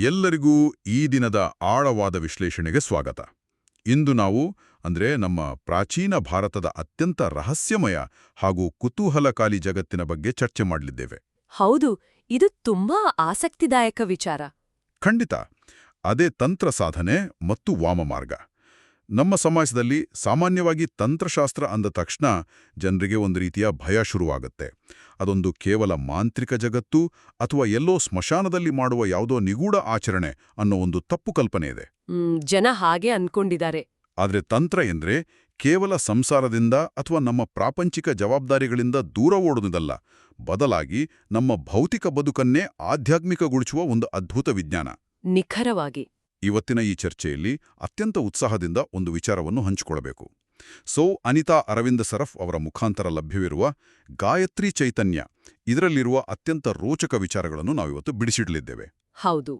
ಎಲ್ಲರಿಗೂ ಈ ದಿನದ ಆಳವಾದ ವಿಶ್ಲೇಷಣೆಗೆ ಸ್ವಾಗತ. ಇಂದು ನಾವು ನಮ್ಮ ಪ್ರಾಚೀನ ಭಾರತದ ಅತ್ಯಂತ ರಹಸ್ಯಮಯ ಹಾಗೂ ಕುತೂಹಲಕಾರಿ ಜಗತ್ತಿನ ಬಗ್ಗೆ ಚರ್ಚೆ ಮಾಡಲಿದ್ದೇವೆ. ಹೌದು, ಇದು ತುಂಬಾ ಆಸಕ್ತಿದಾಯಕ ವಿಚಾರ. ಖಂಡಿತ. ಅದೇ ತಂತ್ರ ಸಾಧನೆ ಮತ್ತು ವಾಮಮಾರ್ಗ. ನಮ್ಮ ಸಮಾಜದಲ್ಲಿ ಸಾಮಾನ್ಯವಾಗಿ ತಂತ್ರಶಾಸ್ತ್ರ ಅಂದ ತಕ್ಷಣ ಜನರಿಗೆ ಒಂದು ರೀತಿಯ ಭಯ ಶುರುವಾಗುತ್ತೆ. ಅದೊಂದು ಕೇವಲ ಮಾಂತ್ರಿಕ ಜಗತ್ತು ಅಥವಾ ಎಲ್ಲೋ ಸ್ಮಶಾನದಲ್ಲಿ ಮಾಡುವ ಯಾವುದೋ ನಿಗೂಢ ಆಚರಣೆ ಅನ್ನೋ ಒಂದು ತಪ್ಪು ಕಲ್ಪನೆ ಇದೆ. ಜನ ಹಾಗೆ ಅನ್ಕೊಂಡಿದ್ದಾರೆ. ಆದರೆ ತಂತ್ರ ಎಂದ್ರೆ ಕೇವಲ ಸಂಸಾರದಿಂದ ಅಥವಾ ನಮ್ಮ ಪ್ರಾಪಂಚಿಕ ಜವಾಬ್ದಾರಿಗಳಿಂದ ದೂರ ಓಡುವುದಲ್ಲ, ಬದಲಾಗಿ ನಮ್ಮ ಭೌತಿಕ ಬದುಕನ್ನೇ ಆಧ್ಯಾತ್ಮಿಕಗೊಳಿಸುವ ಒಂದು ಅದ್ಭುತ ವಿಜ್ಞಾನ. ನಿಖರವಾಗಿ. ಇವತ್ತಿನ ಈ ಚರ್ಚೆಯಲ್ಲಿ ಅತ್ಯಂತ ಉತ್ಸಾಹದಿಂದ ಒಂದು ವಿಚಾರವನ್ನು ಹಂಚಿಕೊಳ್ಳಬೇಕು. ಅನಿತಾ ಅರವಿಂದ ಸರಫ್ ಅವರ ಮುಖಾಂತರ ಲಭ್ಯವಿರುವ ಗಾಯತ್ರಿ ಚೈತನ್ಯ, ಇದರಲ್ಲಿರುವ ಅತ್ಯಂತ ರೋಚಕ ವಿಚಾರಗಳನ್ನು ನಾವಿವತ್ತು ಬಿಡಿಸಿಡಲಿದ್ದೇವೆ. ಹೌದು,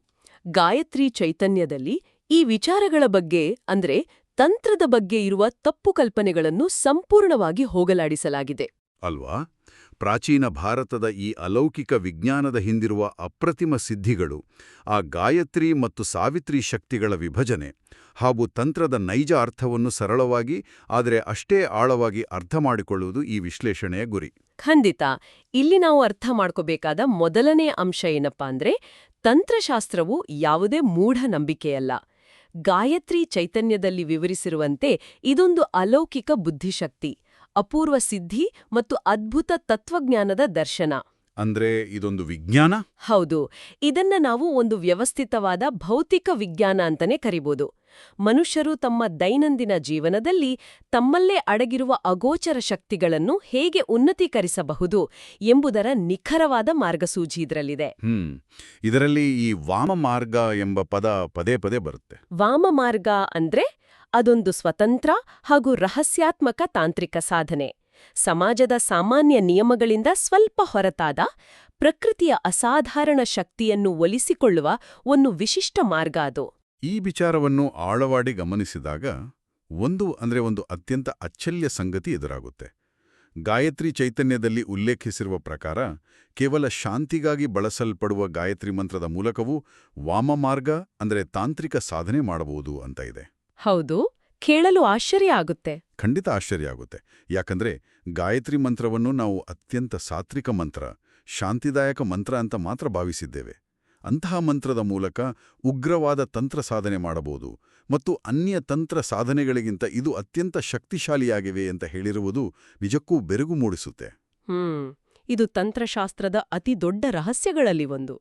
ಗಾಯತ್ರಿ ಚೈತನ್ಯದಲ್ಲಿ ಈ ವಿಚಾರಗಳ ಬಗ್ಗೆ ಅಂದ್ರೆ ತಂತ್ರದ ಬಗ್ಗೆ ಇರುವ ತಪ್ಪು ಕಲ್ಪನೆಗಳನ್ನು ಸಂಪೂರ್ಣವಾಗಿ ಹೋಗಲಾಡಿಸಲಾಗಿದೆ ಅಲ್ವಾ? ಪ್ರಾಚೀನ ಭಾರತದ ಈ ಅಲೌಕಿಕ ವಿಜ್ಞಾನದ ಹಿಂದಿರುವ ಅಪ್ರತಿಮ ಸಿದ್ಧಿಗಳು, ಆ ಗಾಯತ್ರಿ ಮತ್ತು ಸಾವಿತ್ರಿ ಶಕ್ತಿಗಳ ವಿಭಜನೆ ಹಾಗೂ ತಂತ್ರದ ನೈಜ ಅರ್ಥವನ್ನು ಸರಳವಾಗಿ ಆದರೆ ಅಷ್ಟೇ ಆಳವಾಗಿ ಅರ್ಥ ಮಾಡಿಕೊಳ್ಳುವುದು ಈ ವಿಶ್ಲೇಷಣೆಯ ಗುರಿ. ಖಂಡಿತ. ಇಲ್ಲಿ ನಾವು ಅರ್ಥ ಮಾಡ್ಕೋಬೇಕಾದ ಮೊದಲನೇ ಅಂಶ ಏನಪ್ಪಾ ಅಂದ್ರೆ, ತಂತ್ರಶಾಸ್ತ್ರವು ಯಾವುದೇ ಮೂಢನಂಬಿಕೆಯಲ್ಲ. ಗಾಯತ್ರಿ ಚೈತನ್ಯದಲ್ಲಿ ವಿವರಿಸಿರುವಂತೆ ಇದೊಂದು ಅಲೌಕಿಕ ಬುದ್ಧಿಶಕ್ತಿ, ಅಪೂರ್ವ ಸಿದ್ಧಿ ಮತ್ತು ಅದ್ಭುತ ತತ್ವಜ್ಞಾನದ ದರ್ಶನ. ಅಂದ್ರೆ ಇದೊಂದು ವಿಜ್ಞಾನ? ಹೌದು. ಇದನ್ನ ನಾವು ಒಂದು ವ್ಯವಸ್ಥಿತವಾದ ಭೌತಿಕ ವಿಜ್ಞಾನ ಅಂತಾನೆ ಕರಿಬೋದು. ಮನುಷ್ಯರು ತಮ್ಮ ದೈನಂದಿನ ಜೀವನದಲ್ಲಿ ತಮ್ಮಲ್ಲೇ ಅಡಗಿರುವ ಅಗೋಚರ ಶಕ್ತಿಗಳನ್ನು ಹೇಗೆ ಉನ್ನತೀಕರಿಸಬಹುದು ಎಂಬುದರ ನಿಖರವಾದ ಮಾರ್ಗಸೂಚಿ ಇದರಲ್ಲಿದೆ. ಇದರಲ್ಲಿ ಈ ವಾಮಮಾರ್ಗ ಎಂಬ ಪದ ಪದೇ ಪದೇ ಬರುತ್ತೆ. ವಾಮಮಾರ್ಗ ಅಂದ್ರೆ ಅದೊಂದು ಸ್ವತಂತ್ರ ಹಾಗೂ ರಹಸ್ಯಾತ್ಮಕ ತಾಂತ್ರಿಕ ಸಾಧನೆ. ಸಮಾಜದ ಸಾಮಾನ್ಯ ನಿಯಮಗಳಿಂದ ಸ್ವಲ್ಪ ಹೊರತಾದ, ಪ್ರಕೃತಿಯ ಅಸಾಧಾರಣ ಶಕ್ತಿಯನ್ನು ಒಲಿಸಿಕೊಳ್ಳುವ ಒಂದು ವಿಶಿಷ್ಟ ಮಾರ್ಗ ಅದು. ಈ ವಿಚಾರವನ್ನು ಆಳವಾಡಿ ಗಮನಿಸಿದಾಗ ಒಂದು ಅತ್ಯಂತ ಅಚ್ಚಲ್ಯ ಸಂಗತಿ ಎದುರಾಗುತ್ತೆ. ಗಾಯತ್ರಿ ಚೈತನ್ಯದಲ್ಲಿ ಉಲ್ಲೇಖಿಸಿರುವ ಪ್ರಕಾರ ಕೇವಲ ಶಾಂತಿಗಾಗಿ ಬಳಸಲ್ಪಡುವ ಗಾಯತ್ರಿ ಮಂತ್ರದ ಮೂಲಕವೂ ವಾಮಮಾರ್ಗ ತಾಂತ್ರಿಕ ಸಾಧನೆ ಮಾಡಬಹುದು ಅಂತ ಇದೆ. ಹೌದು, ಕೇಳಲು ಆಶ್ಚರ್ಯ ಆಗುತ್ತೆ. ಖಂಡಿತ ಆಶ್ಚರ್ಯ ಆಗುತ್ತೆ. ಯಾಕಂದ್ರೆ ಗಾಯತ್ರಿ ಮಂತ್ರವನ್ನು ನಾವು ಅತ್ಯಂತ ಸಾತ್ವಿಕ ಮಂತ್ರ, ಶಾಂತಿದಾಯಕ ಮಂತ್ರ ಅಂತ ಮಾತ್ರ ಭಾವಿಸಿದ್ದೇವೆ. ಅಂತಹ ಮಂತ್ರದ ಮೂಲಕ ಉಗ್ರವಾದ ತಂತ್ರ ಸಾಧನೆ ಮಾಡಬಹುದು ಮತ್ತು ಅನ್ಯ ತಂತ್ರ ಸಾಧನೆಗಳಿಗಿಂತ ಇದು ಅತ್ಯಂತ ಶಕ್ತಿಶಾಲಿಯಾಗಿವೆ ಅಂತ ಹೇಳಿರುವುದು ನಿಜಕ್ಕೂ ಬೆರಗು ಮೂಡಿಸುತ್ತೆ. ಇದು ತಂತ್ರಶಾಸ್ತ್ರದ ಅತಿ ದೊಡ್ಡ ರಹಸ್ಯಗಳಲ್ಲಿ ಒಂದು.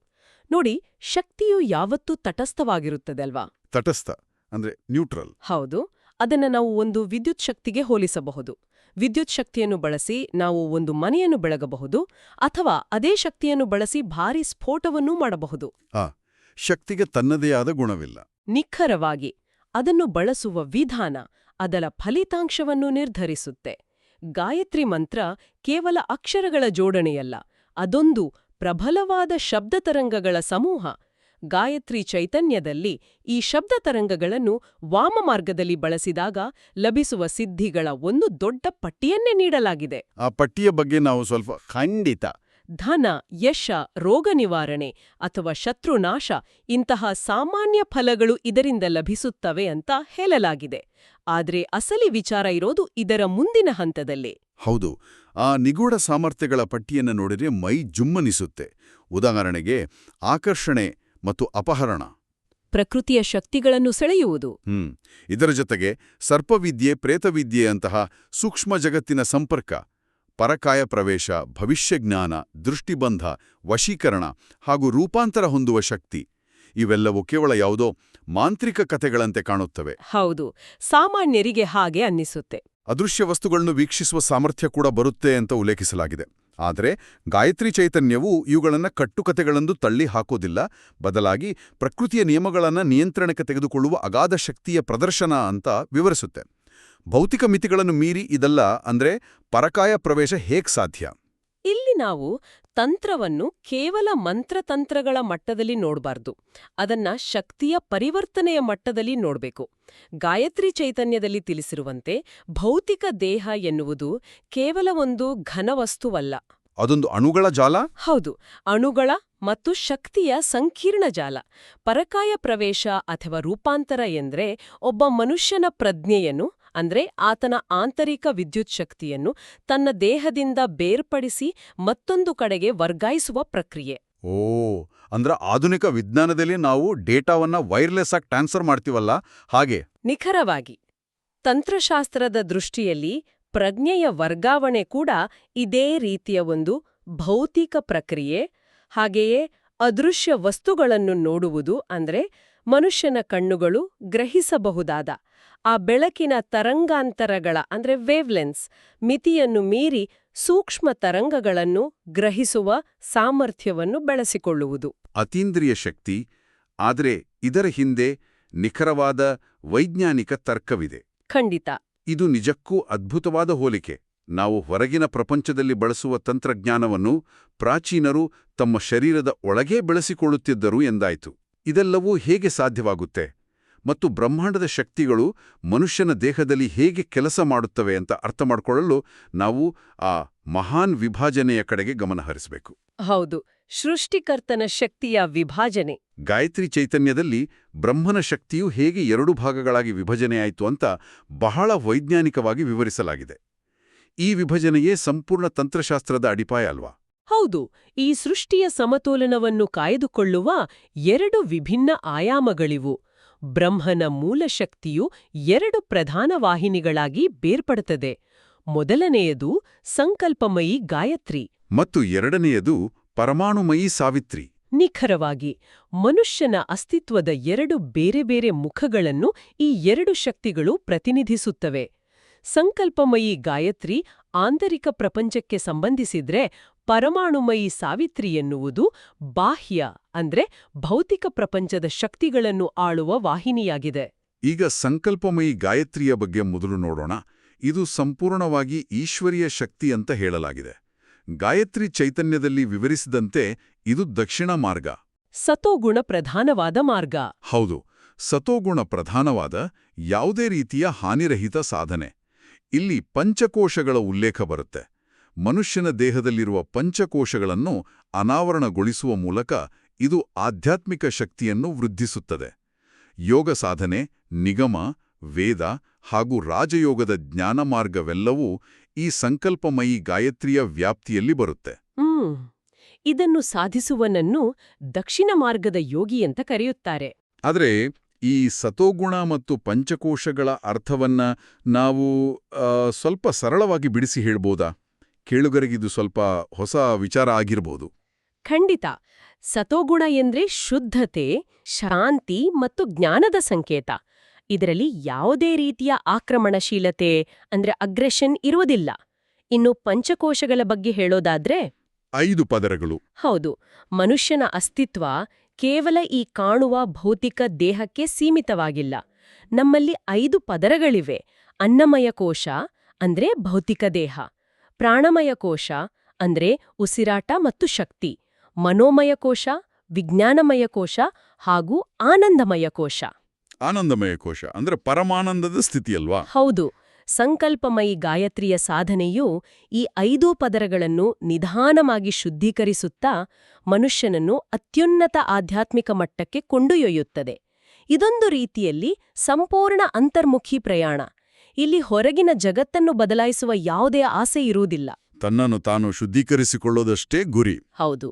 ನೋಡಿ, ಶಕ್ತಿಯು ಯಾವತ್ತೂ ತಟಸ್ಥವಾಗಿರುತ್ತದೆ ಅಲ್ವಾ? ತಟಸ್ಥ ಅಂದ್ರೆ ನ್ಯೂಟ್ರಲ್. ಹೌದು. ಅದನ್ನ ನಾವು ಒಂದು ವಿದ್ಯುತ್ ಶಕ್ತಿಗೆ ಹೋಲಿಸಬಹುದು. ವಿದ್ಯುತ್ ಶಕ್ತಿಯನ್ನು ಬಳಸಿ ನಾವು ಒಂದು ಮನೆಯನ್ನು ಬೆಳಗಬಹುದು, ಅಥವಾ ಅದೇ ಶಕ್ತಿಯನ್ನು ಬಳಸಿ ಭಾರೀ ಸ್ಫೋಟವನ್ನೂ ಮಾಡಬಹುದು. ಶಕ್ತಿಗೆ ತನ್ನದೇ ಆದ ಗುಣವಿಲ್ಲ. ನಿಖರವಾಗಿ. ಅದನ್ನು ಬಳಸುವ ವಿಧಾನ ಅದರ ಫಲಿತಾಂಶವನ್ನು ನಿರ್ಧರಿಸುತ್ತೆ. ಗಾಯತ್ರಿ ಮಂತ್ರ ಕೇವಲ ಅಕ್ಷರಗಳ ಜೋಡಣೆಯಲ್ಲ, ಅದೊಂದು ಪ್ರಬಲವಾದ ಶಬ್ದತರಂಗಗಳ ಸಮೂಹ. ಗಾಯತ್ರಿ ಚೈತನ್ಯದಲ್ಲಿ ಈ ಶಬ್ದತರಂಗಗಳನ್ನು ವಾಮಮಾರ್ಗದಲ್ಲಿ ಬಳಸಿದಾಗ ಲಭಿಸುವ ಸಿದ್ಧಿಗಳ ಒಂದು ದೊಡ್ಡ ಪಟ್ಟಿಯನ್ನೇ ನೀಡಲಾಗಿದೆ. ಆ ಪಟ್ಟಿಯ ಬಗ್ಗೆ ನಾವು ಸ್ವಲ್ಪ ಖಂಡಿತ. ಧನ, ಯಶ, ರೋಗ ನಿವಾರಣೆ ಅಥವಾ ಶತ್ರುನಾಶ ಇಂತಹ ಸಾಮಾನ್ಯ ಫಲಗಳು ಇದರಿಂದ ಲಭಿಸುತ್ತವೆ ಅಂತ ಹೇಳಲಾಗಿದೆ. ಆದ್ರೆ ಅಸಲಿ ವಿಚಾರ ಇರೋದು ಇದರ ಮುಂದಿನ ಹಂತದಲ್ಲೇ. ಹೌದು, ಆ ನಿಗೂಢ ಸಾಮರ್ಥ್ಯಗಳ ಪಟ್ಟಿಯನ್ನು ನೋಡಿದ್ರೆ ಮೈ ಜುಮ್ಮನಿಸುತ್ತೆ. ಉದಾಹರಣೆಗೆ ಆಕರ್ಷಣೆ ಮತ್ತು ಅಪಹರಣ, ಪ್ರಕೃತಿಯ ಶಕ್ತಿಗಳನ್ನು ಸೆಳೆಯುವುದು. ಇದರ ಜೊತೆಗೆ ಸರ್ಪವಿದ್ಯೆ, ಪ್ರೇತವಿದ್ಯೆ ಅಂತಹ ಸೂಕ್ಷ್ಮ ಜಗತ್ತಿನ ಸಂಪರ್ಕ, ಪರಕಾಯ ಪ್ರವೇಶ, ಭವಿಷ್ಯಜ್ಞಾನ, ದೃಷ್ಟಿಬಂಧ, ವಶೀಕರಣ ಹಾಗೂ ರೂಪಾಂತರ ಹೊಂದುವ ಶಕ್ತಿ, ಇವೆಲ್ಲವೂ ಕೇವಲ ಯಾವುದೋ ಮಾಂತ್ರಿಕ ಕಥೆಗಳಂತೆ ಕಾಣುತ್ತವೆ. ಹೌದು, ಸಾಮಾನ್ಯರಿಗೆ ಹಾಗೆ ಅನ್ನಿಸುತ್ತೆ. ಅದೃಶ್ಯ ವಸ್ತುಗಳನ್ನು ವೀಕ್ಷಿಸುವ ಸಾಮರ್ಥ್ಯ ಕೂಡ ಬರುತ್ತೆ ಅಂತ ಉಲ್ಲೇಖಿಸಲಾಗಿದೆ. ಆದರೆ ಗಾಯತ್ರಿ ಚೈತನ್ಯವು ಇವುಗಳನ್ನು ಕಟ್ಟುಕತೆಗಳೆಂದು ತಳ್ಳಿ ಹಾಕೋದಿಲ್ಲ, ಬದಲಾಗಿ ಪ್ರಕೃತಿಯ ನಿಯಮಗಳನ್ನು ನಿಯಂತ್ರಣಕ್ಕೆ ತೆಗೆದುಕೊಳ್ಳುವ ಅಗಾಧ ಶಕ್ತಿಯ ಪ್ರದರ್ಶನ ಅಂತ ವಿವರಿಸುತ್ತೆ. ಭೌತಿಕ ಮಿತಿಗಳನ್ನು ಮೀರಿ ಇದಲ್ಲ ಅಂದ್ರೆ ಪರಕಾಯ ಪ್ರವೇಶ ಹೇಗೆ ಸಾಧ್ಯ? ಇಲ್ಲಿ ನಾವು ತಂತ್ರವನ್ನು ಕೇವಲ ಮಂತ್ರತಂತ್ರಗಳ ಮಟ್ಟದಲ್ಲಿ ನೋಡಬಾರ್ದು, ಅದನ್ನ ಶಕ್ತಿಯ ಪರಿವರ್ತನೆಯ ಮಟ್ಟದಲ್ಲಿ ನೋಡಬೇಕು. ಗಾಯತ್ರಿ ಚೈತನ್ಯದಲ್ಲಿ ತಿಳಿಸಿರುವಂತೆ ಭೌತಿಕ ದೇಹ ಎನ್ನುವುದು ಕೇವಲ ಒಂದು ಘನವಸ್ತುವಲ್ಲ, ಅದೊಂದು ಅಣುಗಳ ಜಾಲ. ಹೌದು, ಅಣುಗಳ ಮತ್ತು ಶಕ್ತಿಯ ಸಂಕೀರ್ಣ ಜಾಲ. ಪರಕಾಯ ಪ್ರವೇಶ ಅಥವಾ ರೂಪಾಂತರ ಎಂದ್ರೆ ಒಬ್ಬ ಮನುಷ್ಯನ ಪ್ರಜ್ಞೆಯನ್ನು ಅಂದ್ರೆ ಆತನ ಆಂತರಿಕ ವಿದ್ಯುತ್ ಶಕ್ತಿಯನ್ನು ತನ್ನ ದೇಹದಿಂದ ಬೇರ್ಪಡಿಸಿ ಮತ್ತೊಂದು ಕಡೆಗೆ ವರ್ಗಾಯಿಸುವ ಪ್ರಕ್ರಿಯೆ. ಓ, ಅಂದ್ರೆ ಆಧುನಿಕ ವಿಜ್ಞಾನದಲ್ಲಿ ನಾವು ಡೇಟಾವನ್ನ ವೈರ್ಲೆಸ್ ಆಗಿ ಟ್ರಾನ್ಸ್ಫರ್ ಮಾಡ್ತೀವಲ್ಲ ಹಾಗೆ. ನಿಖರವಾಗಿ. ತಂತ್ರಶಾಸ್ತ್ರದ ದೃಷ್ಟಿಯಲ್ಲಿ ಪ್ರಜ್ಞೆಯ ವರ್ಗಾವಣೆ ಕೂಡ ಇದೇ ರೀತಿಯ ಒಂದು ಭೌತಿಕ ಪ್ರಕ್ರಿಯೆ. ಹಾಗೆಯೇ ಅದೃಶ್ಯ ವಸ್ತುಗಳನ್ನು ನೋಡುವುದು ಅಂದ್ರೆ ಮನುಷ್ಯನ ಕಣ್ಣುಗಳು ಗ್ರಹಿಸಬಹುದಾದ ಆ ಬೆಳಕಿನ ತರಂಗಾಂತರಗಳ ಅಂದ್ರೆ ವೇವ್ಲೆನ್ಸ್ ಮಿತಿಯನ್ನು ಮೀರಿ ಸೂಕ್ಷ್ಮ ತರಂಗಗಳನ್ನು ಗ್ರಹಿಸುವ ಸಾಮರ್ಥ್ಯವನ್ನು ಬೆಳೆಸಿಕೊಳ್ಳುವುದು. ಅತೀಂದ್ರಿಯ ಶಕ್ತಿ. ಆದರೆ ಇದರ ಹಿಂದೆ ನಿಖರವಾದ ವೈಜ್ಞಾನಿಕ ತರ್ಕವಿದೆ. ಖಂಡಿತ. ಇದು ನಿಜಕ್ಕೂ ಅದ್ಭುತವಾದ ಹೋಲಿಕೆ. ನಾವು ಹೊರಗಿನ ಪ್ರಪಂಚದಲ್ಲಿ ಬಳಸುವ ತಂತ್ರಜ್ಞಾನವನ್ನು ಪ್ರಾಚೀನರು ತಮ್ಮ ಶರೀರದ ಒಳಗೇ ಬೆಳೆಸಿಕೊಳ್ಳುತ್ತಿದ್ದರು ಎಂದಾಯಿತು. ಇದೆಲ್ಲವೂ ಹೇಗೆ ಸಾಧ್ಯವಾಗುತ್ತೆ ಮತ್ತು ಬ್ರಹ್ಮಾಂಡದ ಶಕ್ತಿಗಳು ಮನುಷ್ಯನ ದೇಹದಲ್ಲಿ ಹೇಗೆ ಕೆಲಸ ಮಾಡುತ್ತವೆ ಅಂತ ಅರ್ಥ ಮಾಡಿಕೊಳ್ಳಲು ನಾವು ಆ ಮಹಾನ್ ವಿಭಾಜನೆಯ ಕಡೆಗೆ ಗಮನಹರಿಸಬೇಕು. ಹೌದು, ಸೃಷ್ಟಿಕರ್ತನ ಶಕ್ತಿಯ ವಿಭಾಜನೆ. ಗಾಯತ್ರಿ ಚೈತನ್ಯದಲ್ಲಿ ಬ್ರಹ್ಮನ ಶಕ್ತಿಯು ಹೇಗೆ 2 ಭಾಗಗಳಾಗಿ ವಿಭಜನೆಯಾಯಿತು ಅಂತ ಬಹಳ ವೈಜ್ಞಾನಿಕವಾಗಿ ವಿವರಿಸಲಾಗಿದೆ. ಈ ವಿಭಜನೆಯೇ ಸಂಪೂರ್ಣ ತಂತ್ರಶಾಸ್ತ್ರದ ಅಡಿಪಾಯ ಅಲ್ವಾ? ಹೌದು, ಈ ಸೃಷ್ಟಿಯ ಸಮತೋಲನವನ್ನು ಕಾಯ್ದುಕೊಳ್ಳುವ 2 ವಿಭಿನ್ನ ಆಯಾಮಗಳಿವು. ಬ್ರಹ್ಮನ ಮೂಲ ಶಕ್ತಿಯು 2 ಪ್ರಧಾನ ವಾಹಿನಿಗಳಾಗಿ ಬೇರ್ಪಡುತ್ತದೆ. ಮೊದಲನೆಯದು ಸಂಕಲ್ಪಮಯಿ ಗಾಯತ್ರಿ ಮತ್ತು ಎರಡನೆಯದು ಪರಮಾಣುಮಯಿ ಸಾವಿತ್ರಿ. ನಿಖರವಾಗಿ ಮನುಷ್ಯನ ಅಸ್ತಿತ್ವದ 2 ಬೇರೆ ಬೇರೆ ಮುಖಗಳನ್ನು ಈ 2 ಶಕ್ತಿಗಳು ಪ್ರತಿನಿಧಿಸುತ್ತವೆ. ಸಂಕಲ್ಪಮಯಿ ಗಾಯತ್ರಿ ಆಂತರಿಕ ಪ್ರಪಂಚಕ್ಕೆ ಸಂಬಂಧಿಸಿದ್ರೆ, ಪರಮಾಣುಮಯಿ ಸಾವಿತ್ರಿ ಎನ್ನುವುದು ಬಾಹ್ಯ ಅಂದ್ರೆ ಭೌತಿಕ ಪ್ರಪಂಚದ ಶಕ್ತಿಗಳನ್ನು ಆಳುವ ವಾಹಿನಿಯಾಗಿದೆ. ಈಗ ಸಂಕಲ್ಪಮಯಿ ಗಾಯತ್ರಿಯ ಬಗ್ಗೆ ಮೊದಲು ನೋಡೋಣ. ಇದು ಸಂಪೂರ್ಣವಾಗಿ ಈಶ್ವರೀಯ ಶಕ್ತಿ ಅಂತ ಹೇಳಲಾಗಿದೆ. ಗಾಯತ್ರಿ ಚೈತನ್ಯದಲ್ಲಿ ವಿವರಿಸಿದಂತೆ ಇದು ದಕ್ಷಿಣ ಮಾರ್ಗ, ಸತೋಗುಣ ಪ್ರಧಾನವಾದ ಮಾರ್ಗ. ಹೌದು, ಸತೋಗುಣ ಪ್ರಧಾನವಾದ ಯಾವುದೇ ರೀತಿಯ ಹಾನಿರಹಿತ ಸಾಧನೆ. ಇಲ್ಲಿ ಪಂಚಕೋಶಗಳ ಉಲ್ಲೇಖ ಬರುತ್ತೆ. ಮನುಷ್ಯನ ದೇಹದಲ್ಲಿರುವ ಪಂಚಕೋಶಗಳನ್ನು ಅನಾವರಣಗೊಳಿಸುವ ಮೂಲಕ ಇದು ಆಧ್ಯಾತ್ಮಿಕ ಶಕ್ತಿಯನ್ನು ವೃದ್ಧಿಸುತ್ತದೆ. ಯೋಗ ಸಾಧನೆ, ನಿಗಮ, ವೇದ ಹಾಗೂ ರಾಜಯೋಗದ ಜ್ಞಾನ ಮಾರ್ಗವೆಲ್ಲವೂ ಈ ಸಂಕಲ್ಪಮಯಿ ಗಾಯತ್ರಿಯ ವ್ಯಾಪ್ತಿಯಲ್ಲಿ ಬರುತ್ತೆ. ಇದನ್ನು ಸಾಧಿಸುವನನ್ನು ದಕ್ಷಿಣ ಮಾರ್ಗದ ಯೋಗಿ ಅಂತ ಕರೆಯುತ್ತಾರೆ. ಆದರೆ ಈ ಸತೋಗುಣ ಮತ್ತು ಪಂಚಕೋಶಗಳ ಅರ್ಥವನ್ನ ನಾವು ಸ್ವಲ್ಪ ಸರಳವಾಗಿ ಬಿಡಿಸಿ ಹೇಳ್ಬೋದಾ? ಕೇಳುಗರಿಗಿದು ಸ್ವಲ್ಪ ಹೊಸ ವಿಚಾರ ಆಗಿರ್ಬೋದು. ಖಂಡಿತ. ಸತೋಗುಣ ಎಂದ್ರೆ ಶುದ್ಧತೆ, ಶಾಂತಿ ಮತ್ತು ಜ್ಞಾನದ ಸಂಕೇತ. ಇದರಲ್ಲಿ ಯಾವುದೇ ರೀತಿಯ ಆಕ್ರಮಣಶೀಲತೆ ಅಂದ್ರೆ ಅಗ್ರೆಷನ್ ಇರುವುದಿಲ್ಲ. ಇನ್ನು ಪಂಚಕೋಶಗಳ ಬಗ್ಗೆ ಹೇಳೋದಾದ್ರೆ 5 ಪದರಗಳು. ಹೌದು, ಮನುಷ್ಯನ ಅಸ್ತಿತ್ವ ಕೇವಲ ಈ ಕಾಣುವ ಭೌತಿಕ ದೇಹಕ್ಕೆ ಸೀಮಿತವಾಗಿಲ್ಲ. ನಮ್ಮಲ್ಲಿ 5 ಪದರಗಳಿವೆ. ಅನ್ನಮಯ ಕೋಶ ಅಂದ್ರೆ ಭೌತಿಕ ದೇಹ, ಪ್ರಾಣಮಯ ಕೋಶ ಅಂದ್ರೆ ಉಸಿರಾಟ ಮತ್ತು ಶಕ್ತಿ, ಮನೋಮಯ ಕೋಶ, ವಿಜ್ಞಾನಮಯ ಕೋಶ ಹಾಗೂ ಆನಂದಮಯ ಕೋಶ. ಆನಂದಮಯ ಕೋಶ ಅಂದ್ರೆ ಪರಮಾನಂದದ ಸ್ಥಿತಿಯಲ್ವಾ? ಹೌದು. ಸಂಕಲ್ಪಮಯಿ ಗಾಯತ್ರಿಯ ಸಾಧನೆಯು ಈ 5 ಪದರಗಳನ್ನು ನಿಧಾನವಾಗಿ ಶುದ್ಧೀಕರಿಸುತ್ತಾ ಮನುಷ್ಯನನ್ನು ಅತ್ಯುನ್ನತ ಆಧ್ಯಾತ್ಮಿಕ ಮಟ್ಟಕ್ಕೆ ಕೊಂಡೊಯ್ಯುತ್ತದೆ. ಇದೊಂದು ರೀತಿಯಲ್ಲಿ ಸಂಪೂರ್ಣ ಅಂತರ್ಮುಖಿ ಪ್ರಯಾಣ. ಇಲ್ಲಿ ಹೊರಗಿನ ಜಗತ್ತನ್ನು ಬದಲಾಯಿಸುವ ಯಾವುದೇ ಆಸೆ ಇರುವುದಿಲ್ಲ. ತನ್ನನ್ನು ತಾನು ಶುದ್ಧೀಕರಿಸಿಕೊಳ್ಳೋದಷ್ಟೇ ಗುರಿ. ಹೌದು.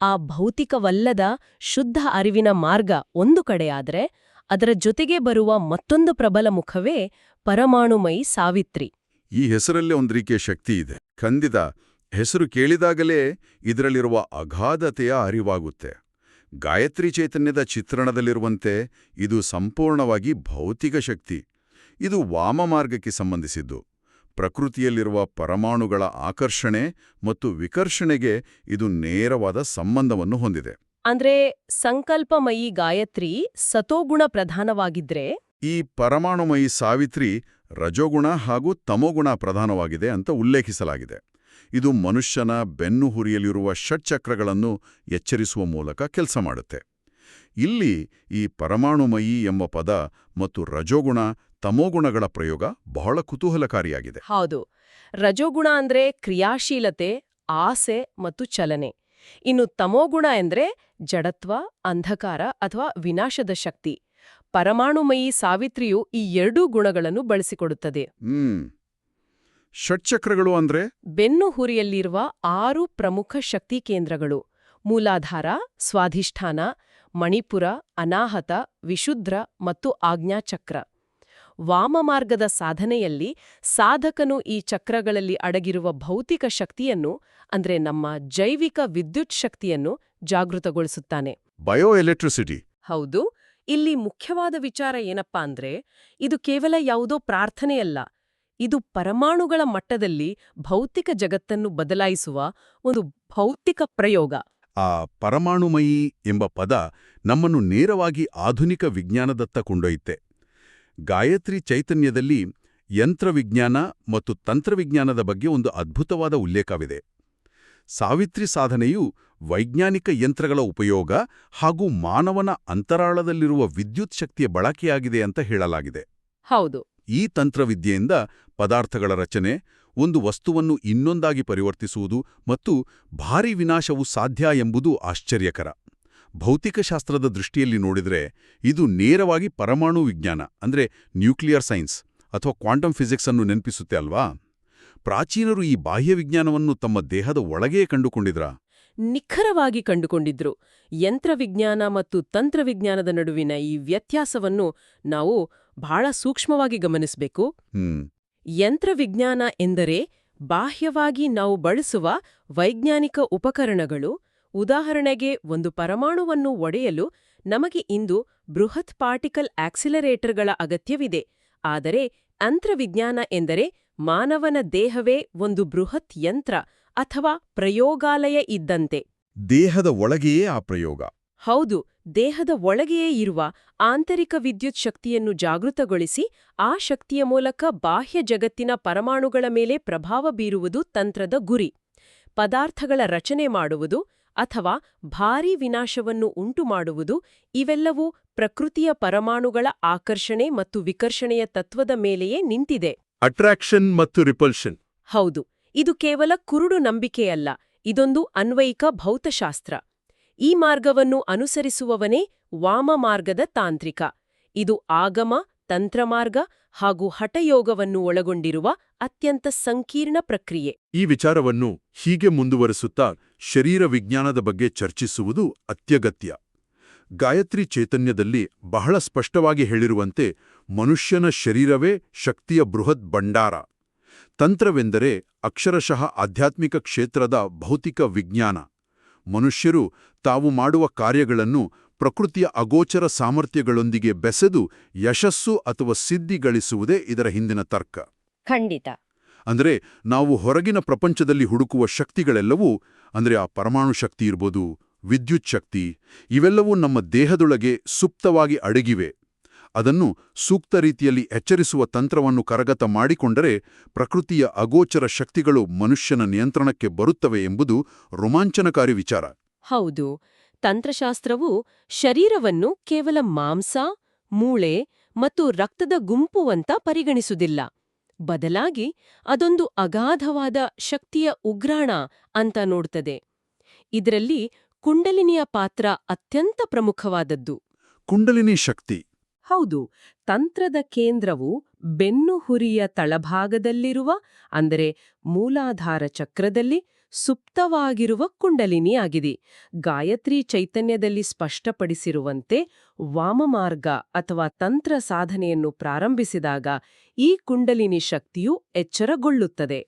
ಆ ಭೌತಿಕವಲ್ಲದ ಶುದ್ಧ ಅರಿವಿನ ಮಾರ್ಗ ಒಂದು ಕಡೆಯಾದರೆ, ಅದರ ಜೊತೆಗೆ ಬರುವ ಮತ್ತೊಂದು ಪ್ರಬಲ ಮುಖವೇ ಪರಮಾಣುಮಯಿ ಸಾವಿತ್ರಿ. ಈ ಹೆಸರಲ್ಲೇ ಒಂದು ರೀತಿಯ ಶಕ್ತಿ ಇದೆ. ಖಂಡಿತ. ಹೆಸರು ಕೇಳಿದಾಗಲೇ ಇದರಲ್ಲಿರುವ ಅಗಾಧತೆಯ ಅರಿವಾಗುತ್ತೆ. ಗಾಯತ್ರಿ ಚೈತನ್ಯದ ಚಿತ್ರಣದಲ್ಲಿರುವಂತೆ ಇದು ಸಂಪೂರ್ಣವಾಗಿ ಭೌತಿಕ ಶಕ್ತಿ. ಇದು ವಾಮ ಮಾರ್ಗಕ್ಕೆ ಸಂಬಂಧಿಸಿದ್ದು. ಪ್ರಕೃತಿಯಲ್ಲಿರುವ ಪರಮಾಣುಗಳ ಆಕರ್ಷಣೆ ಮತ್ತು ವಿಕರ್ಷಣೆಗೆ ಇದು ನೇರವಾದ ಸಂಬಂಧವನ್ನು ಹೊಂದಿದೆ. ಅಂದ್ರೆ ಸಂಕಲ್ಪಮಯಿ ಗಾಯತ್ರಿ ಸತೋಗುಣ ಪ್ರಧಾನವಾಗಿದ್ರೆ, ಈ ಪರಮಾಣುಮಯಿ ಸಾವಿತ್ರಿ ರಜೋಗುಣ ಹಾಗೂ ತಮೋಗುಣ ಪ್ರಧಾನವಾಗಿದೆ ಅಂತ ಉಲ್ಲೇಖಿಸಲಾಗಿದೆ. ಇದು ಮನುಷ್ಯನ ಬೆನ್ನು ಹುರಿಯಲಿರುವ ಷಟ್ಚಕ್ರಗಳನ್ನು ಎಚ್ಚರಿಸುವ ಮೂಲಕ ಕೆಲಸ ಮಾಡುತ್ತೆ. ಇಲ್ಲಿ ಈ ಪರಮಾಣುಮಯಿ ಎಂಬ ಪದ ಮತ್ತು ರಜೋಗುಣ ತಮೋಗುಣಗಳ ಪ್ರಯೋಗ ಬಹಳ ಕುತೂಹಲಕಾರಿಯಾಗಿದೆ. ಹೌದು. ರಜೋಗುಣ ಅಂದ್ರೆ ಕ್ರಿಯಾಶೀಲತೆ, ಆಸೆ ಮತ್ತು ಚಲನೆ. ಇನ್ನು ತಮೋಗುಣ ಎಂದ್ರೆ ಜಡತ್ವ, ಅಂಧಕಾರ ಅಥವಾ ವಿನಾಶದ ಶಕ್ತಿ. ಪರಮಾಣುಮಯಿ ಸಾವಿತ್ರಿಯು ಈ ಎರಡೂ ಗುಣಗಳನ್ನು ಬಳಸಿಕೊಡುತ್ತದೆ. ಷಟ್ಚಕ್ರಗಳು ಅಂದ್ರೆ ಬೆನ್ನುಹುರಿಯಲ್ಲಿರುವ 6 ಪ್ರಮುಖ ಶಕ್ತಿ ಕೇಂದ್ರಗಳು: ಮೂಲಾಧಾರ, ಸ್ವಾಧಿಷ್ಠಾನ, ಮಣಿಪುರ, ಅನಾಹತ, ವಿಶುದ್ಧ ಮತ್ತು ಆಜ್ಞಾಚಕ್ರ. ವಾಮಮಾರ್ಗದ ಸಾಧನೆಯಲ್ಲಿ ಸಾಧಕನು ಈ ಚಕ್ರಗಳಲ್ಲಿ ಅಡಗಿರುವ ಭೌತಿಕ ಶಕ್ತಿಯನ್ನು, ಅಂದ್ರೆ ನಮ್ಮ ಜೈವಿಕ ವಿದ್ಯುತ್ ಶಕ್ತಿಯನ್ನು ಜಾಗೃತಗೊಳಿಸುತ್ತಾನೆ. Bio electricity. ಹೌದು. ಇಲ್ಲಿ ಮುಖ್ಯವಾದ ವಿಚಾರ ಏನಪ್ಪಾ ಅಂದ್ರೆ, ಇದು ಕೇವಲ ಯಾವುದೋ ಪ್ರಾರ್ಥನೆಯಲ್ಲ. ಇದು ಪರಮಾಣುಗಳ ಮಟ್ಟದಲ್ಲಿ ಭೌತಿಕ ಜಗತ್ತನ್ನು ಬದಲಾಯಿಸುವ ಒಂದು ಭೌತಿಕ ಪ್ರಯೋಗ. ಆ ಪರಮಾಣುಮಯಿ ಎಂಬ ಪದ ನಮ್ಮನ್ನು ನೇರವಾಗಿ ಆಧುನಿಕ ವಿಜ್ಞಾನದತ್ತ ಕೊಂಡೊಯ್ತೆ. ಗಾಯತ್ರಿ ಚೈತನ್ಯದಲ್ಲಿ ಯಂತ್ರವಿಜ್ಞಾನ ಮತ್ತು ತಂತ್ರವಿಜ್ಞಾನದ ಬಗ್ಗೆ ಒಂದು ಅದ್ಭುತವಾದ ಉಲ್ಲೇಖವಿದೆ. ಸಾವಿತ್ರಿ ಸಾಧನೆಯು ವೈಜ್ಞಾನಿಕ ಯಂತ್ರಗಳ ಉಪಯೋಗ ಹಾಗೂ ಮಾನವನ ಅಂತರಾಳದಲ್ಲಿರುವ ವಿದ್ಯುತ್ ಶಕ್ತಿಯ ಬಳಕೆಯಾಗಿದೆ ಅಂತ ಹೇಳಲಾಗಿದೆ. ಹೌದು. ಈ ತಂತ್ರವಿದ್ಯೆಯಿಂದ ಪದಾರ್ಥಗಳ ರಚನೆ, ಒಂದು ವಸ್ತುವನ್ನು ಇನ್ನೊಂದಾಗಿ ಪರಿವರ್ತಿಸುವುದು ಮತ್ತು ಭಾರೀ ವಿನಾಶವು ಸಾಧ್ಯ ಎಂಬುದು ಆಶ್ಚರ್ಯಕರ. ಭೌತಿಕಶಾಸ್ತ್ರದ ದೃಷ್ಟಿಯಲ್ಲಿ ನೋಡಿದ್ರೆ ಇದು ನೇರವಾಗಿ ಪರಮಾಣು ವಿಜ್ಞಾನ ಅಂದ್ರೆ ನ್ಯೂಕ್ಲಿಯರ್ ಸೈನ್ಸ್ ಅಥವಾ ಕ್ವಾಂಟಮ್ ಫಿಸಿಕ್ಸ್ ಅನ್ನು ನೆನಪಿಸುತ್ತೆ ಅಲ್ವಾ? ಪ್ರಾಚೀನರು ಈ ಬಾಹ್ಯ ವಿಜ್ಞಾನವನ್ನು ತಮ್ಮ ದೇಹದ ಒಳಗೇ ಕಂಡುಕೊಂಡಿದ್ರಾ? ನಿಖರವಾಗಿ ಕಂಡುಕೊಂಡಿದ್ರು. ಯಂತ್ರವಿಜ್ಞಾನ ಮತ್ತು ತಂತ್ರವಿಜ್ಞಾನದ ನಡುವಿನ ಈ ವ್ಯತ್ಯಾಸವನ್ನು ನಾವು ಬಹಳ ಸೂಕ್ಷ್ಮವಾಗಿ ಗಮನಿಸಬೇಕು. ಯಂತ್ರವಿಜ್ಞಾನ ಎಂದರೆ ಬಾಹ್ಯವಾಗಿ ನಾವು ಬಳಸುವ ವೈಜ್ಞಾನಿಕ ಉಪಕರಣಗಳು. ಉದಾಹರಣೆಗೆ, ಒಂದು ಪರಮಾಣುವನ್ನು ಒಡೆಯಲು ನಮಗೆ ಇಂದು ಬೃಹತ್ ಪಾರ್ಟಿಕಲ್ ಆಕ್ಸಿಲರೇಟರ್ಗಳ ಅಗತ್ಯವಿದೆ. ಆದರೆ ತಂತ್ರವಿಜ್ಞಾನ ಎಂದರೆ ಮಾನವನ ದೇಹವೇ ಒಂದು ಬೃಹತ್ ಯಂತ್ರ ಅಥವಾ ಪ್ರಯೋಗಾಲಯ ಇದ್ದಂತೆ. ದೇಹದ ಒಳಗೆಯೇ ಆ ಪ್ರಯೋಗ. ಹೌದು. ದೇಹದ ಒಳಗೆಯೇ ಇರುವ ಆಂತರಿಕ ವಿದ್ಯುತ್ ಶಕ್ತಿಯನ್ನು ಜಾಗೃತಗೊಳಿಸಿ ಆ ಶಕ್ತಿಯ ಮೂಲಕ ಬಾಹ್ಯ ಜಗತ್ತಿನ ಪರಮಾಣುಗಳ ಮೇಲೆ ಪ್ರಭಾವ ಬೀರುವುದು ತಂತ್ರದ ಗುರಿ. ಪದಾರ್ಥಗಳ ರಚನೆ ಮಾಡುವುದು ಅಥವಾ ಭಾರೀ ವಿನಾಶವನ್ನು ಉಂಟುಮಾಡುವುದು, ಇವೆಲ್ಲವೂ ಪ್ರಕೃತಿಯ ಪರಮಾಣುಗಳ ಆಕರ್ಷಣೆ ಮತ್ತು ವಿಕರ್ಷಣೆಯ ತತ್ವದ ಮೇಲೆಯೇ ನಿಂತಿದೆ. ಅಟ್ರಾಕ್ಷನ್ ಮತ್ತು ರಿಪಲ್ಷನ್. ಹೌದು. ಇದು ಕೇವಲ ಕುರುಡು ನಂಬಿಕೆಯಲ್ಲ, ಇದೊಂದು ಅನ್ವಯಿಕ ಭೌತಶಾಸ್ತ್ರ. ಈ ಮಾರ್ಗವನ್ನು ಅನುಸರಿಸುವವನೇ ವಾಮಮಾರ್ಗದ ತಾಂತ್ರಿಕ. ಇದು ಆಗಮ, ತಂತ್ರಮಾರ್ಗ ಹಾಗೂ ಹಠಯೋಗವನ್ನು ಒಳಗೊಂಡಿರುವ ಅತ್ಯಂತ ಸಂಕೀರ್ಣ ಪ್ರಕ್ರಿಯೆ. ಈ ವಿಚಾರವನ್ನು ಹೀಗೆ ಮುಂದುವರಿಸುತ್ತಾ ಶರೀರ ವಿಜ್ಞಾನದ ಬಗ್ಗೆ ಚರ್ಚಿಸುವುದು ಅತ್ಯಗತ್ಯ. ಗಾಯತ್ರಿ ಚೈತನ್ಯದಲ್ಲಿ ಬಹಳ ಸ್ಪಷ್ಟವಾಗಿ ಹೇಳಿರುವಂತೆ ಮನುಷ್ಯನ ಶರೀರವೇ ಶಕ್ತಿಯ ಬೃಹತ್ ಭಂಡಾರ. ತಂತ್ರವೆಂದರೆ ಅಕ್ಷರಶಃ ಆಧ್ಯಾತ್ಮಿಕ ಕ್ಷೇತ್ರದ ಭೌತಿಕ ವಿಜ್ಞಾನ. ಮನುಷ್ಯರು ತಾವು ಮಾಡುವ ಕಾರ್ಯಗಳನ್ನು ಪ್ರಕೃತಿಯ ಅಗೋಚರ ಸಾಮರ್ಥ್ಯಗಳೊಂದಿಗೆ ಬೆಸೆದು ಯಶಸ್ಸು ಅಥವಾ ಸಿದ್ಧಿ ಗಳಿಸುವುದೇ ಇದರ ಹಿಂದಿನ ತರ್ಕ. ಖಂಡಿತ. ಅಂದರೆ ನಾವು ಹೊರಗಿನ ಪ್ರಪಂಚದಲ್ಲಿ ಹುಡುಕುವ ಶಕ್ತಿಗಳೆಲ್ಲವೂ, ಅಂದರೆ ಆ ಪರಮಾಣು ಶಕ್ತಿ ಇರ್ಬೋದು, ವಿದ್ಯುತ್ ಶಕ್ತಿ, ಇವೆಲ್ಲವೂ ನಮ್ಮ ದೇಹದೊಳಗೆ ಸುಪ್ತವಾಗಿ ಅಡಗಿವೆ. ಅದನ್ನು ಸೂಕ್ತ ರೀತಿಯಲ್ಲಿ ಎಚ್ಚರಿಸುವ ತಂತ್ರವನ್ನು ಕರಗತ ಮಾಡಿಕೊಂಡರೆ ಪ್ರಕೃತಿಯ ಅಗೋಚರ ಶಕ್ತಿಗಳು ಮನುಷ್ಯನ ನಿಯಂತ್ರಣಕ್ಕೆ ಬರುತ್ತವೆ ಎಂಬುದು ರೋಮಾಂಚನಕಾರಿ ವಿಚಾರ. ಹೌದು. ತಂತ್ರಶಾಸ್ತ್ರವು ಶರೀರವನ್ನು ಕೇವಲ ಮಾಂಸ, ಮೂಳೆ ಮತ್ತು ರಕ್ತದ ಗುಂಪು ಅಂತ ಪರಿಗಣಿಸುವುದಿಲ್ಲ. ಬದಲಾಗಿ ಅದೊಂದು ಅಗಾಧವಾದ ಶಕ್ತಿಯ ಉಗ್ರಾಣ ಅಂತ ನೋಡ್ತದೆ. ಇದರಲ್ಲಿ ಕುಂಡಲಿನಿಯ ಪಾತ್ರ ಅತ್ಯಂತ ಪ್ರಮುಖವಾದದ್ದು. ಕುಂಡಲಿನಿ ಶಕ್ತಿ. ಹೌದು. ತಂತ್ರದ ಕೇಂದ್ರವು ಬೆನ್ನುಹುರಿಯ ತಳಭಾಗದಲ್ಲಿರುವ, ಅಂದರೆ ಮೂಲಾಧಾರ ಚಕ್ರದಲ್ಲಿ ಸುಪ್ತವಾಗಿರುವ ಕುಂಡಲಿನಿಯಾಗಿದೆ. ಗಾಯತ್ರಿ ಚೈತನ್ಯದಲ್ಲಿ ಸ್ಪಷ್ಟಪಡಿಸಿರುವಂತೆ ವಾಮಮಾರ್ಗ ಅಥವಾ ತಂತ್ರ ಸಾಧನೆಯನ್ನು ಪ್ರಾರಂಭಿಸಿದಾಗ ಈ ಕುಂಡಲಿನಿ ಶಕ್ತಿಯು ಎಚ್ಚರಗೊಳ್ಳುತ್ತದೆ.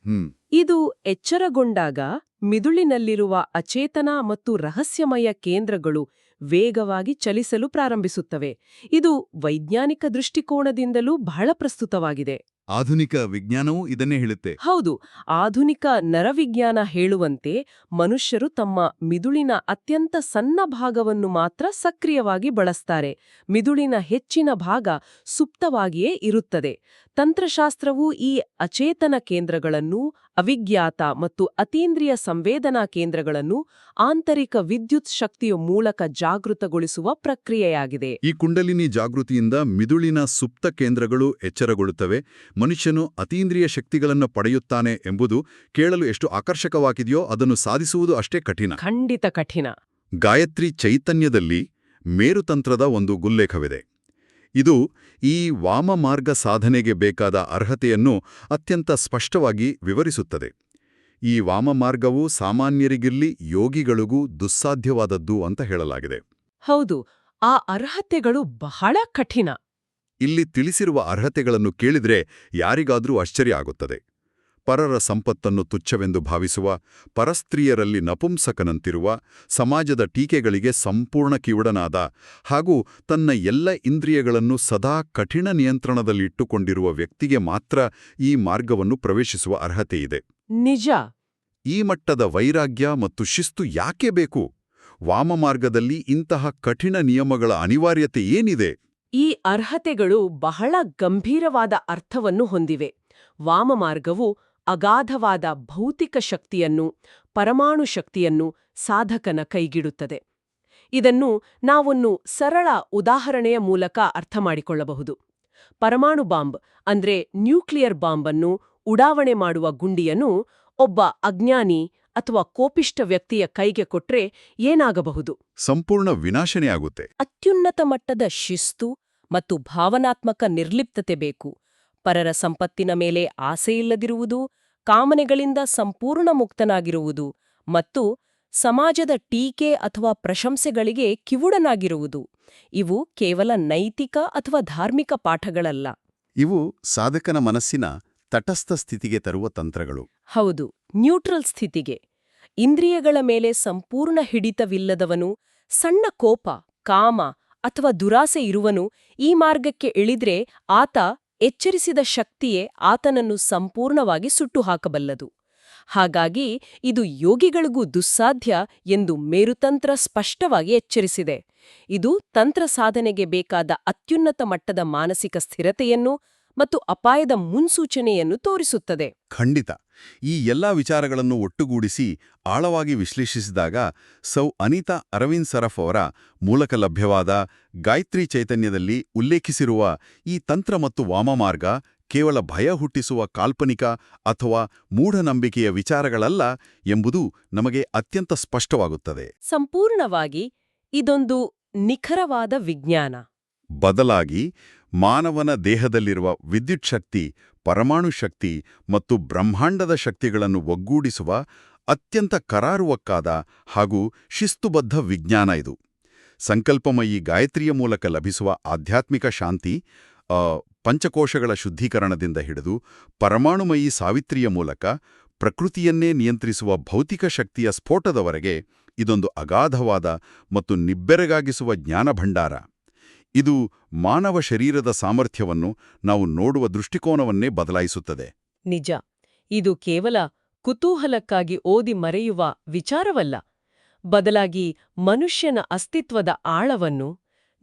ಇದು ಎಚ್ಚರಗೊಂಡಾಗ ಮಿದುಳಿನಲ್ಲಿರುವ ಅಚೇತನ ಮತ್ತು ರಹಸ್ಯಮಯ ಕೇಂದ್ರಗಳು ವೇಗವಾಗಿ ಚಲಿಸಲು ಪ್ರಾರಂಭಿಸುತ್ತವೆ. ಇದು ವೈಜ್ಞಾನಿಕ ದೃಷ್ಟಿಕೋನದಿಂದಲೂ ಬಹಳ ಪ್ರಸ್ತುತವಾಗಿದೆ. ಆಧುನಿಕ ವಿಜ್ಞಾನವೂ ಇದನ್ನೇ ಹೇಳುತ್ತೆ. ಹೌದು. ಆಧುನಿಕ ನರವಿಜ್ಞಾನ ಹೇಳುವಂತೆ ಮನುಷ್ಯರು ತಮ್ಮ ಮಿದುಳಿನ ಅತ್ಯಂತ ಸಣ್ಣ ಭಾಗವನ್ನು ಮಾತ್ರ ಸಕ್ರಿಯವಾಗಿ ಬಳಸ್ತಾರೆ. ಮಿದುಳಿನ ಹೆಚ್ಚಿನ ಭಾಗ ಸುಪ್ತವಾಗಿಯೇ ಇರುತ್ತದೆ. ತಂತ್ರಶಾಸ್ತ್ರವು ಈ ಅಚೇತನ ಕೇಂದ್ರಗಳನ್ನು, ಅವಿಜ್ಞಾತ ಮತ್ತು ಅತೀಂದ್ರಿಯ ಸಂವೇದನಾ ಕೇಂದ್ರಗಳನ್ನು ಆಂತರಿಕ ವಿದ್ಯುತ್ ಶಕ್ತಿಯ ಮೂಲಕ ಜಾಗೃತಗೊಳಿಸುವ ಪ್ರಕ್ರಿಯೆಯಾಗಿದೆ. ಈ ಕುಂಡಲಿನಿ ಜಾಗೃತಿಯಿಂದ ಮಿದುಳಿನ ಸುಪ್ತ ಕೇಂದ್ರಗಳು ಎಚ್ಚರಗೊಳ್ಳುತ್ತವೆ ಮನುಷ್ಯನು ಅತೀಂದ್ರಿಯ ಶಕ್ತಿಗಳನ್ನು ಪಡೆಯುತ್ತಾನೆ ಎಂಬುದು ಕೇಳಲು ಎಷ್ಟು ಆಕರ್ಷಕವಾಗಿದೆಯೋ ಅದನ್ನು ಸಾಧಿಸುವುದು ಅಷ್ಟೇ ಕಠಿಣ. ಖಂಡಿತ ಕಠಿಣ. ಗಾಯತ್ರಿ ಚೈತನ್ಯದಲ್ಲಿ ಮೇರುತಂತ್ರದ ಒಂದು ಉಲ್ಲೇಖವಿದೆ. ಇದು ಈ ವಾಮಮಾರ್ಗ ಸಾಧನೆಗೆ ಬೇಕಾದ ಅರ್ಹತೆಯನ್ನು ಅತ್ಯಂತ ಸ್ಪಷ್ಟವಾಗಿ ವಿವರಿಸುತ್ತದೆ. ಈ ವಾಮಮಾರ್ಗವು ಸಾಮಾನ್ಯರಿಗಿರ್ಲಿ ಯೋಗಿಗಳಿಗೂ ದುಸ್ಸಾಧ್ಯವಾದದ್ದು ಅಂತ ಹೇಳಲಾಗಿದೆ. ಹೌದು, ಆ ಅರ್ಹತೆಗಳು ಬಹಳ ಕಠಿಣ. ಇಲ್ಲಿ ತಿಳಿಸಿರುವ ಅರ್ಹತೆಗಳನ್ನು ಕೇಳಿದ್ರೆ ಯಾರಿಗಾದ್ರೂ ಆಶ್ಚರ್ಯ ಆಗುತ್ತದೆ. ಪರರ ಸಂಪತ್ತನ್ನು ತುಚ್ಛವೆಂದು ಭಾವಿಸುವ, ಪರಸ್ತ್ರೀಯರಲ್ಲಿ ನಪುಂಸಕನಂತಿರುವ, ಸಮಾಜದ ಟೀಕೆಗಳಿಗೆ ಸಂಪೂರ್ಣ ಕಿವುಡನಾದ ಹಾಗೂ ತನ್ನ ಎಲ್ಲ ಇಂದ್ರಿಯಗಳನ್ನು ಸದಾ ಕಠಿಣ ನಿಯಂತ್ರಣದಲ್ಲಿಟ್ಟುಕೊಂಡಿರುವ ವ್ಯಕ್ತಿಗೆ ಮಾತ್ರ ಈ ಮಾರ್ಗವನ್ನು ಪ್ರವೇಶಿಸುವ ಅರ್ಹತೆಯಿದೆ. ನಿಜ. ಈ ಮಟ್ಟದ ವೈರಾಗ್ಯ ಮತ್ತು ಶಿಸ್ತು ಯಾಕೆ ಬೇಕು? ವಾಮಮಾರ್ಗದಲ್ಲಿ ಇಂತಹ ಕಠಿಣ ನಿಯಮಗಳ ಅನಿವಾರ್ಯತೆ ಏನಿದೆ? ಈ ಅರ್ಹತೆಗಳು ಬಹಳ ಗಂಭೀರವಾದ ಅರ್ಥವನ್ನು ಹೊಂದಿವೆ. ವಾಮಮಾರ್ಗವು ಅಗಾಧವಾದ ಭೌತಿಕ ಶಕ್ತಿಯನ್ನು, ಪರಮಾಣು ಶಕ್ತಿಯನ್ನು ಸಾಧಕನ ಕೈಗಿಡುತ್ತದೆ. ಇದನ್ನು ನಾವೊಂದು ಸರಳ ಉದಾಹರಣೆಯ ಮೂಲಕ ಅರ್ಥಮಾಡಿಕೊಳ್ಳಬಹುದು. ಪರಮಾಣು ಬಾಂಬ್ ಅಂದ್ರೆ ನ್ಯೂಕ್ಲಿಯರ್ ಬಾಂಬನ್ನು ಉಡಾವಣೆ ಮಾಡುವ ಗುಂಡಿಯನ್ನು ಒಬ್ಬ ಅಜ್ಞಾನಿ ಅಥವಾ ಕೋಪಿಷ್ಠ ವ್ಯಕ್ತಿಯ ಕೈಗೆ ಕೊಟ್ರೆ ಏನಾಗಬಹುದು? ಸಂಪೂರ್ಣ ವಿನಾಶನೇ ಆಗುತ್ತೆ. ಅತ್ಯುನ್ನತ ಮಟ್ಟದ ಶಿಸ್ತು ಮತ್ತು ಭಾವನಾತ್ಮಕ ನಿರ್ಲಿಪ್ತತೆ ಬೇಕು. ಪರರ ಸಂಪತ್ತಿನ ಮೇಲೆ ಆಸೆಯಿಲ್ಲದಿರುವುದು, ಕಾಮನೆಗಳಿಂದ ಸಂಪೂರ್ಣ ಮುಕ್ತನಾಗಿರುವುದು ಮತ್ತು ಸಮಾಜದ ಟೀಕೆ ಅಥವಾ ಪ್ರಶಂಸೆಗಳಿಗೆ ಕಿವುಡನಾಗಿರುವುದು. ಇವು ಕೇವಲ ನೈತಿಕ ಅಥವಾ ಧಾರ್ಮಿಕ ಪಾಠಗಳಲ್ಲ. ಇವು ಸಾಧಕನ ಮನಸ್ಸಿನ ತಟಸ್ಥ ಸ್ಥಿತಿಗೆ ತರುವ ತಂತ್ರಗಳು. ಹೌದು, ನ್ಯೂಟ್ರಲ್ ಸ್ಥಿತಿಗೆ. ಇಂದ್ರಿಯಗಳ ಮೇಲೆ ಸಂಪೂರ್ಣ ಹಿಡಿತವಿಲ್ಲದವನು, ಸಣ್ಣ ಕೋಪ, ಕಾಮ ಅಥವಾ ದುರಾಸೆ ಇರುವನು ಈ ಮಾರ್ಗಕ್ಕೆ ಇಳಿದ್ರೆ ಆತ ಎಚ್ಚರಿಸಿದ ಶಕ್ತಿಯೇ ಆತನನ್ನು ಸಂಪೂರ್ಣವಾಗಿ ಸುಟ್ಟು ಹಾಕಬಲ್ಲದು. ಹಾಗಾಗಿ ಇದು ಯೋಗಿಗಳಿಗೂ ದುಸ್ಸಾಧ್ಯ ಎಂದು ಮೇರುತಂತ್ರ ಸ್ಪಷ್ಟವಾಗಿ ಎಚ್ಚರಿಸಿದೆ. ಇದು ತಂತ್ರ ಸಾಧನೆಗೆ ಬೇಕಾದ ಅತ್ಯುನ್ನತ ಮಟ್ಟದ ಮಾನಸಿಕ ಸ್ಥಿರತೆಯನ್ನು ಮತ್ತು ಅಪಾಯದ ಮುನ್ಸೂಚನೆಯನ್ನು ತೋರಿಸುತ್ತದೆ. ಖಂಡಿತ. ಈ ಎಲ್ಲಾ ವಿಚಾರಗಳನ್ನು ಒಟ್ಟುಗೂಡಿಸಿ ಆಳವಾಗಿ ವಿಶ್ಲೇಷಿಸಿದಾಗ ಸೌ ಅನಿತಾ ಅರವಿಂದ್ ಸರಫ್ ಅವರ ಮೂಲಕ ಲಭ್ಯವಾದ ಗಾಯತ್ರಿ ಚೈತನ್ಯದಲ್ಲಿ ಉಲ್ಲೇಖಿಸಿರುವ ಈ ತಂತ್ರ ಮತ್ತು ವಾಮಮಾರ್ಗ ಕೇವಲ ಭಯ ಹುಟ್ಟಿಸುವ ಕಾಲ್ಪನಿಕ ಅಥವಾ ಮೂಢನಂಬಿಕೆಯ ವಿಚಾರಗಳಲ್ಲ ಎಂಬುದು ನಮಗೆ ಅತ್ಯಂತ ಸ್ಪಷ್ಟವಾಗುತ್ತದೆ. ಸಂಪೂರ್ಣವಾಗಿ ಇದೊಂದು ನಿಖರವಾದ ವಿಜ್ಞಾನ. ಬದಲಾಗಿ ಮಾನವನ ದೇಹದಲ್ಲಿರುವ ವಿದ್ಯುತ್ ಶಕ್ತಿ, ಪರಮಾಣು ಶಕ್ತಿ ಮತ್ತು ಬ್ರಹ್ಮಾಂಡದ ಶಕ್ತಿಗಳನ್ನು ಒಗ್ಗೂಡಿಸುವ ಅತ್ಯಂತ ಕರಾರುವಕ್ಕಾದ ಹಾಗೂ ಶಿಸ್ತುಬದ್ಧ ವಿಜ್ಞಾನ ಇದು. ಸಂಕಲ್ಪಮಯಿ ಗಾಯತ್ರಿಯ ಮೂಲಕ ಲಭಿಸುವ ಆಧ್ಯಾತ್ಮಿಕ ಶಾಂತಿ, ಪಂಚಕೋಶಗಳ ಶುದ್ಧೀಕರಣದಿಂದ ಹಿಡಿದು ಪರಮಾಣುಮಯಿ ಸಾವಿತ್ರಿಯ ಮೂಲಕ ಪ್ರಕೃತಿಯನ್ನೇ ನಿಯಂತ್ರಿಸುವ ಭೌತಿಕ ಶಕ್ತಿಯ ಸ್ಫೋಟದವರೆಗೆ ಇದೊಂದು ಅಗಾಧವಾದ ಮತ್ತು ನಿಬ್ಬೆರಗಾಗಿಸುವ ಜ್ಞಾನಭಂಡಾರ. ಇದು ಮಾನವ ಶರೀರದ ಸಾಮರ್ಥ್ಯವನ್ನು ನಾವು ನೋಡುವ ದೃಷ್ಟಿಕೋನವನ್ನೇ ಬದಲಾಯಿಸುತ್ತದೆ. ನಿಜ. ಇದು ಕೇವಲ ಕುತೂಹಲಕ್ಕಾಗಿ ಓದಿ ಮರೆಯುವ ವಿಚಾರವಲ್ಲ. ಬದಲಾಗಿ ಮನುಷ್ಯನ ಅಸ್ತಿತ್ವದ ಆಳವನ್ನು,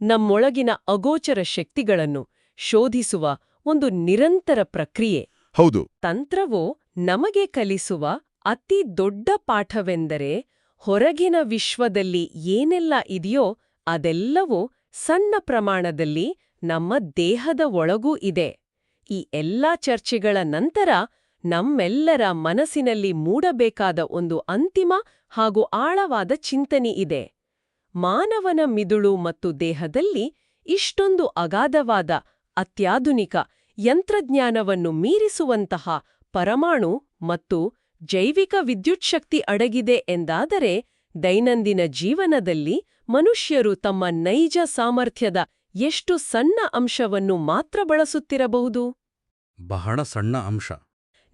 ನಮ್ಮೊಳಗಿನ ಅಗೋಚರ ಶಕ್ತಿಗಳನ್ನು ಶೋಧಿಸುವ ಒಂದು ನಿರಂತರ ಪ್ರಕ್ರಿಯೆ. ಹೌದು. ತಂತ್ರವು ನಮಗೆ ಕಲಿಸುವ ಅತಿ ದೊಡ್ಡ ಪಾಠವೆಂದರೆ ಹೊರಗಿನ ವಿಶ್ವದಲ್ಲಿ ಏನೆಲ್ಲ ಇದೆಯೋ ಅದೆಲ್ಲವೂ ಸಣ್ಣ ಪ್ರಮಾಣದಲ್ಲಿ ನಮ್ಮ ದೇಹದ ಒಳಗೂ ಇದೆ. ಈ ಎಲ್ಲಾ ಚರ್ಚೆಗಳ ನಂತರ ನಮ್ಮೆಲ್ಲರ ಮನಸ್ಸಿನಲ್ಲಿ ಮೂಡಬೇಕಾದ ಒಂದು ಅಂತಿಮ ಹಾಗೂ ಆಳವಾದ ಚಿಂತನೆ ಇದೆ. ಮಾನವನ ಮಿದುಳು ಮತ್ತು ದೇಹದಲ್ಲಿ ಇಷ್ಟೊಂದು ಅಗಾಧವಾದ, ಅತ್ಯಾಧುನಿಕ ಯಂತ್ರಜ್ಞಾನವನ್ನು ಮೀರಿಸುವಂತಹ ಪರಮಾಣು ಮತ್ತು ಜೈವಿಕ ವಿದ್ಯುಚ್ಛಕ್ತಿ ಅಡಗಿದೆ ಎಂದಾದರೆ ದೈನಂದಿನ ಜೀವನದಲ್ಲಿ ಮನುಷ್ಯರು ತಮ್ಮ ನೈಜ ಸಾಮರ್ಥ್ಯದ ಎಷ್ಟು ಸಣ್ಣ ಅಂಶವನ್ನು ಮಾತ್ರ ಬಳಸುತ್ತಿರಬಹುದು? ಬಹಳ ಸಣ್ಣ ಅಂಶ.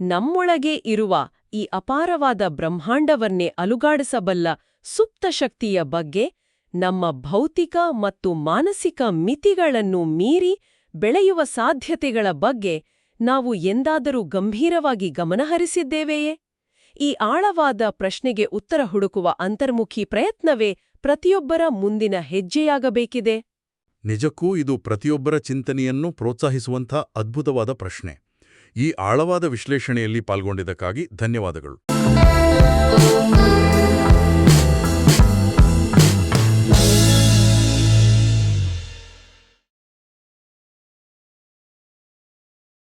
ನಮ್ಮೊಳಗೆ ಇರುವ ಈ ಅಪಾರವಾದ ಬ್ರಹ್ಮಾಂಡವನ್ನೇ ಅಲುಗಾಡಿಸಬಲ್ಲ ಸುಪ್ತ ಶಕ್ತಿಯ ಬಗ್ಗೆ, ನಮ್ಮ ಭೌತಿಕ ಮತ್ತು ಮಾನಸಿಕ ಮಿತಿಗಳನ್ನು ಮೀರಿ ಬೆಳೆಯುವ ಸಾಧ್ಯತೆಗಳ ಬಗ್ಗೆ ನಾವು ಎಂದಾದರೂ ಗಂಭೀರವಾಗಿ ಗಮನಹರಿಸಿದ್ದೇವೆಯೇ? ಈ ಆಳವಾದ ಪ್ರಶ್ನೆಗೆ ಉತ್ತರ ಹುಡುಕುವ ಅಂತರ್ಮುಖಿ ಪ್ರಯತ್ನವೇ ಪ್ರತಿಯೊಬ್ಬರ ಮುಂದಿನ ಹೆಜ್ಜೆಯಾಗಬೇಕಿದೆ. ನಿಜಕ್ಕೂ ಇದು ಪ್ರತಿಯೊಬ್ಬರ ಚಿಂತನೆಯನ್ನು ಪ್ರೋತ್ಸಾಹಿಸುವಂಥ ಅದ್ಭುತವಾದ ಪ್ರಶ್ನೆ. ಈ ಆಳವಾದ ವಿಶ್ಲೇಷಣೆಯಲ್ಲಿ ಪಾಲ್ಗೊಂಡಿದ್ದಕ್ಕಾಗಿ ಧನ್ಯವಾದಗಳು.